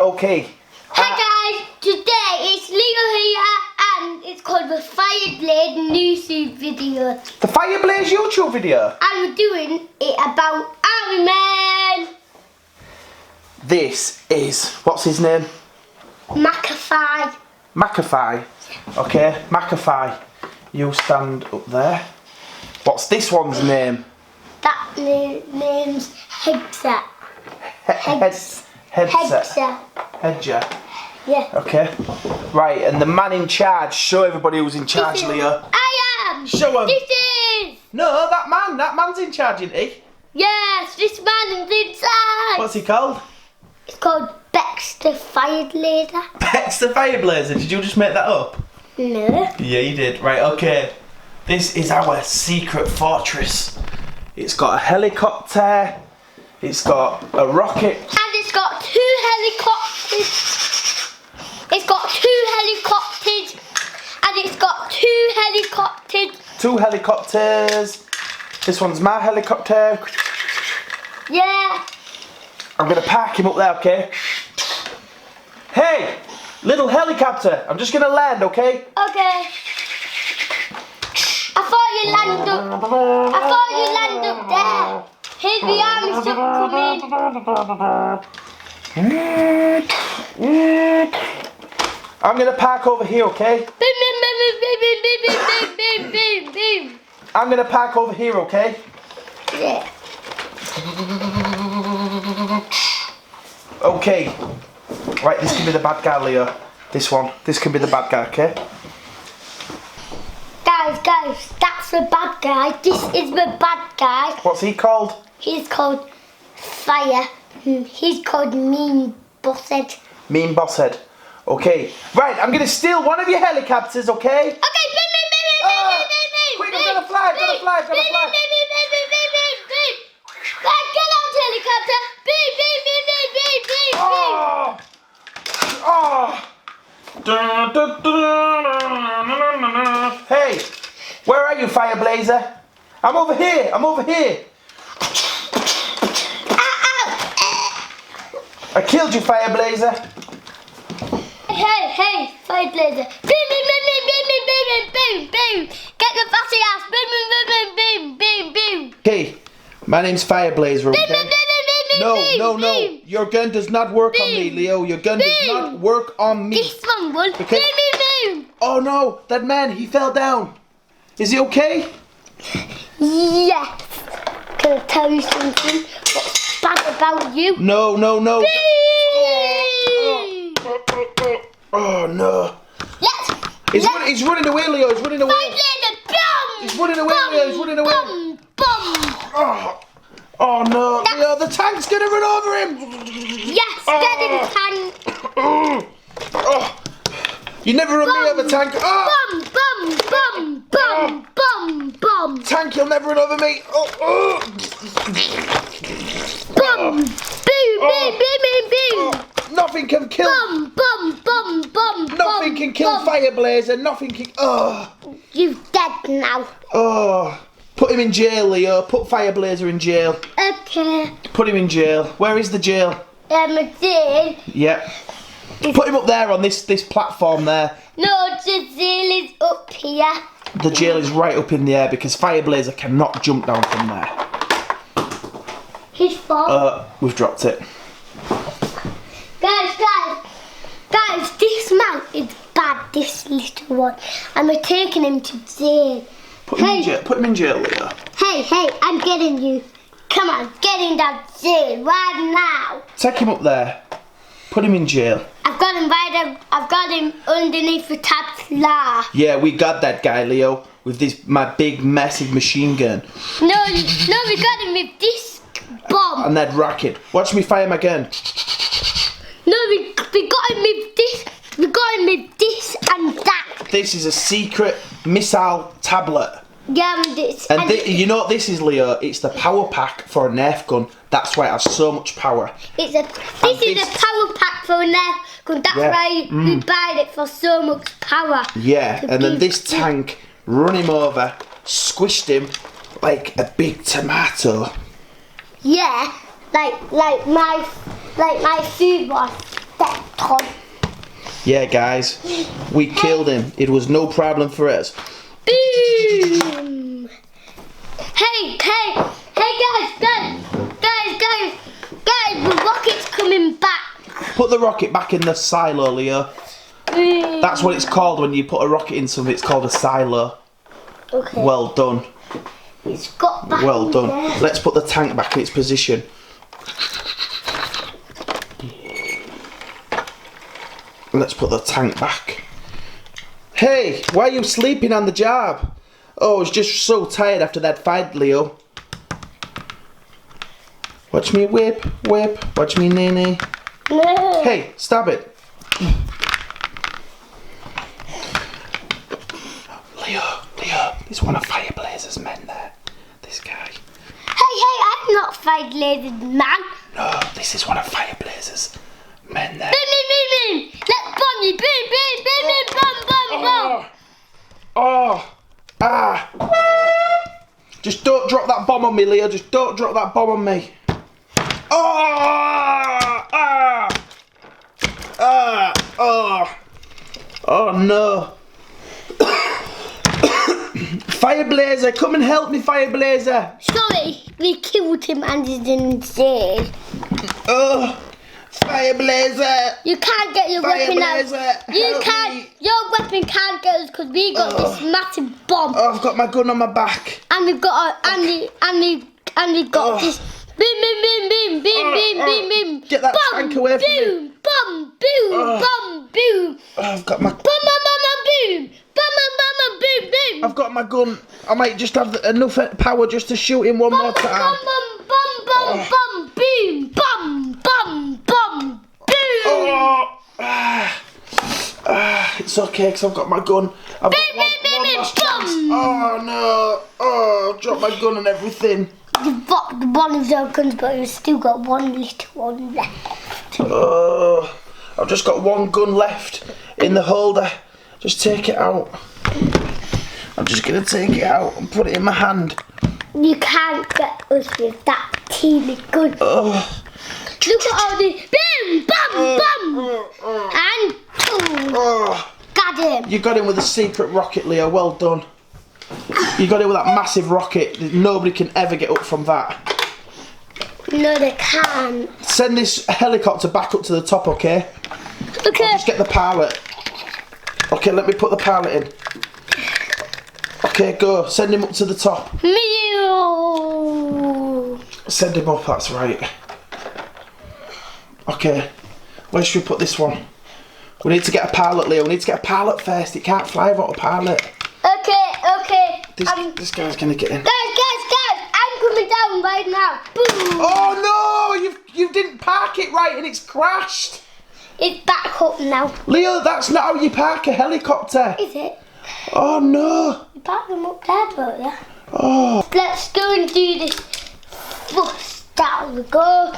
Okay. Hi guys, today it's Leo here and it's called the Fireblade YouTube video. The Fireblaze YouTube video? And we're doing it about Army Man. This is, what's his name? McAfee. McAfee. Okay, McAfee. You stand up there. What's this one's name? That name's Hedger. Hedger. Yeah. Okay. Right, and the man in charge. Show everybody who's in charge, Leo. I am. Show him. This is. No, that man's in charge, isn't he? Yes, this man is inside. What's he called? It's called Bex the Fireblazer. Bex the Fireblazer. Did you just make that up? No. Yeah, you did. Right, okay. This is our secret fortress. It's got a helicopter. It's got a rocket. And it's got two helicopters. It's got two helicopters. And it's got two helicopters. Two helicopters. This one's my helicopter. Yeah. I'm going to park him up there, okay? Hey, little helicopter. I'm just going to land, okay? Okay. I thought you land up there. Here's the army stuff coming. I'm going to park over here, okay? I'm going to park over here, okay? Yeah. Okay. Right, this can be the bad guy, Leo. This one. This can be the bad guy, okay? Guys, that's the bad guy. This is the bad guy. What's he called? He's called Fire. He's called Mean Bosshead. Mean Bosshead. Okay. Right, I'm going to steal one of your helicopters, okay? Okay, quick, I'm going to fly, Get out, helicopter! Hey, where are you, Fireblazer? I'm over here. I killed you, Fireblazer. Hey, Fireblazer. Get the fussy ass. Okay, my name's Fireblazer, okay? No. Your gun does not work on me, Leo. Your gun does not work on me. This one will. Because... Oh no, that man, he fell down. Is he okay? Yes. Can I tell you something? What's bad about you? No. Oh no. Yes. He's running away, Leo. He's running away. He's running away, Leo. He's running away. Oh no, Leo, the tank's gonna run over him! Yes, get in the tank! You never run me over, tank! Bum! Tank, you'll never run over me! Boom! Nothing can kill... Bum! Nothing can kill Fireblazer, nothing can... You're dead now. Put him in jail, Leo. Put Fireblazer in jail. Okay. Put him in jail. Where is the jail? Jail. Yep. Put him up there on this platform there. No, the jail is up here. The jail is right up in the air because Fireblazer cannot jump down from there. His fault. We've dropped it. Guys, this man is bad, this little one. And we're taking him to jail. Put him in jail, Leo. Hey, I'm getting you. Come on, get in that jail right now. Take him up there. Put him in jail. I've got him underneath the tabla. Yeah, we got that guy, Leo, with my big, massive machine gun. No, we got him with this bomb. And that rocket. Watch me fire my gun. No, we got him with this. We got him with this and that. This is a secret missile tablet. Yeah, you know what this is, Leo? It's the power pack for a Nerf gun. That's why it has so much power. This is a power pack for a Nerf gun. That's why we buy it for so much power. Yeah, and then this tank run him over, squished him like a big tomato. Yeah, like my food was. stepped on. Yeah, guys, we killed him. It was no problem for us. Boom! Hey, guys, the rocket's coming back. Put the rocket back in the silo, Leo. That's what it's called when you put a rocket in something. It's called a silo. Okay. Well done. It's got back. Well done. There. Let's put the tank back in its position. Let's put the tank back. Hey, why are you sleeping on the job? Oh, I was just so tired after that fight, Leo. Watch me whip. Watch me nay. No. Hey, stop it. Leo, there's one of Fireblazer's men there. This guy. Hey, I'm not Fireblazer's man. No, this is one of Fireblazer's men there. Boom. Let's bomb you. Boom. Bomb. Just don't drop that bomb on me, Leo. Just don't drop that bomb on me. Oh no. Fireblazer, come and help me, Fireblazer. Sorry, we killed him and he's in jail. Oh, Fireblazer. You can't get your weapon out. You can't. Me. Your weapon can't get us because we got this massive bomb. Oh, I've got my gun on my back. And we've got we got this. Boom. Get that tank away from me. Boom. I've got my. Boom. I've got my gun. I might just have enough power just to shoot him one more time. Boom. It's okay because I've got my gun. I've got one last chance. Oh no! Oh, I've dropped my gun and everything. You've got one of your guns, but you've still got one little one left. Oh, I've just got one gun left in the holder. Just take it out. I'm just gonna take it out and put it in my hand. You can't get us with that teeny gun. Oh. Look at all the boom, and boom. Got him. You got him with a secret rocket, Leo. Well done. You got him with that massive rocket. Nobody can ever get up from that. No, they can't. Send this helicopter back up to the top, okay? Okay. I'll just get the pilot. Okay, let me put the pilot in. Okay, go. Send him up to the top. Meow. Send him up, that's right. Okay, where should we put this one? We need to get a pilot, Leo. We need to get a pilot first. It can't fly without a pilot. Okay. This guy's gonna get in. Guys, I'm coming down right now. Boom. Oh no! You didn't park it right and it's crashed. It's back up now. Leo, that's not how you park a helicopter. Is it? Oh no! You park them up there, don't you? Oh. Let's go and do this first. Down we go.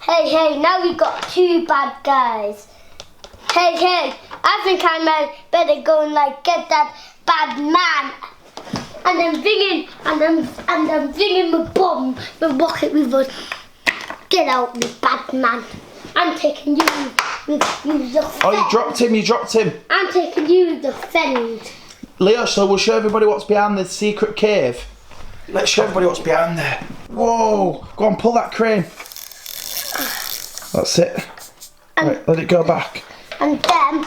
Hey, now we've got two bad guys. Hey, I think I better go and get that bad man. And then bring in the bomb, the rocket with us. Get out, you bad man. I'm taking you with the friend. Oh, you dropped him. I'm taking you with the friend. Leo, so we'll show everybody what's behind the secret cave. Let's show everybody what's behind there. Whoa! Go on, pull that crane. That's it. Right, let it go back. And then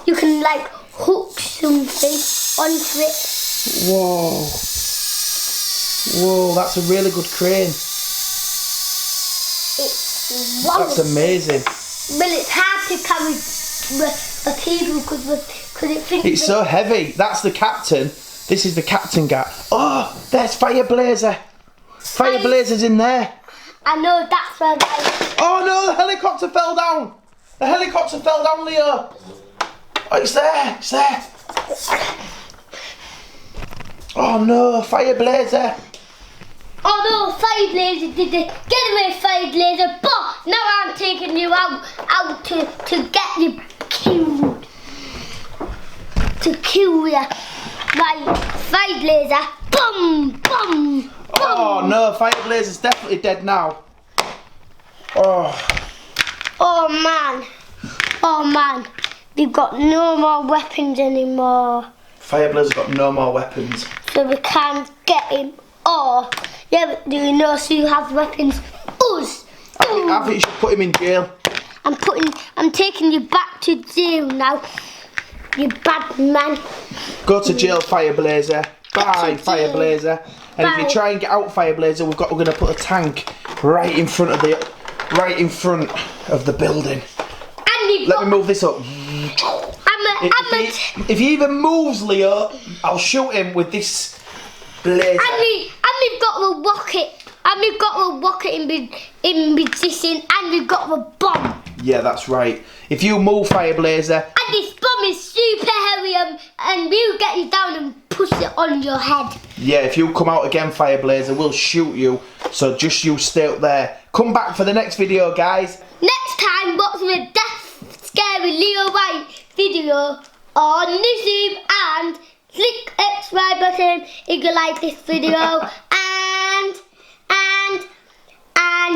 you can hook something onto it. Whoa, that's a really good crane. It's That's amazing. Well, it's hard to carry a cable because it thinks it's so heavy. That's the captain. This is the captain guy. Oh, there's Fireblazer. Fireblazer's in there. I know, that's where Oh no, the helicopter fell down. The helicopter fell down, Leo. Oh, it's there. Oh no, Fireblazer. Oh no, Fireblazer did it. Get away, Fireblazer. But now I'm taking you out to get you killed. To kill you. Right, Fireblazer. Boom. Oh no, Fireblazer's definitely dead now. Oh. Oh man. Oh man. We've got no more weapons anymore. Fireblazer's got no more weapons. So we can't get him. Oh, yeah, but do you know who has weapons? Us. I think you should put him in jail. I'm taking you back to jail now. You bad man. Go to jail, Fireblazer. Bye, Fireblazer. And Bye. if you try and get out, Fireblazer, we're going to put a tank right in front of the building. And Let me move this up. If he even moves, Leo, I'll shoot him with this blazer. And we've got a rocket. And we've got a rocket in position. And we've got a bomb. Yeah, that's right. If you move, Fireblazer. And this bomb is super heavy, and we'll get you down and push it on your head. Yeah, if you come out again, Fireblazer, we'll shoot you. So just you stay up there. Come back for the next video, guys. Next time, watch the Death Scary Leo White video on YouTube, and click the subscribe button if you like this video, and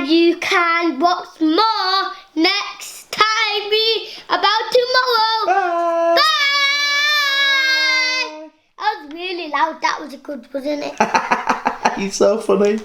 you can watch more next time about tomorrow. Bye. Bye. That was really loud. That was a good, wasn't it? You're so funny.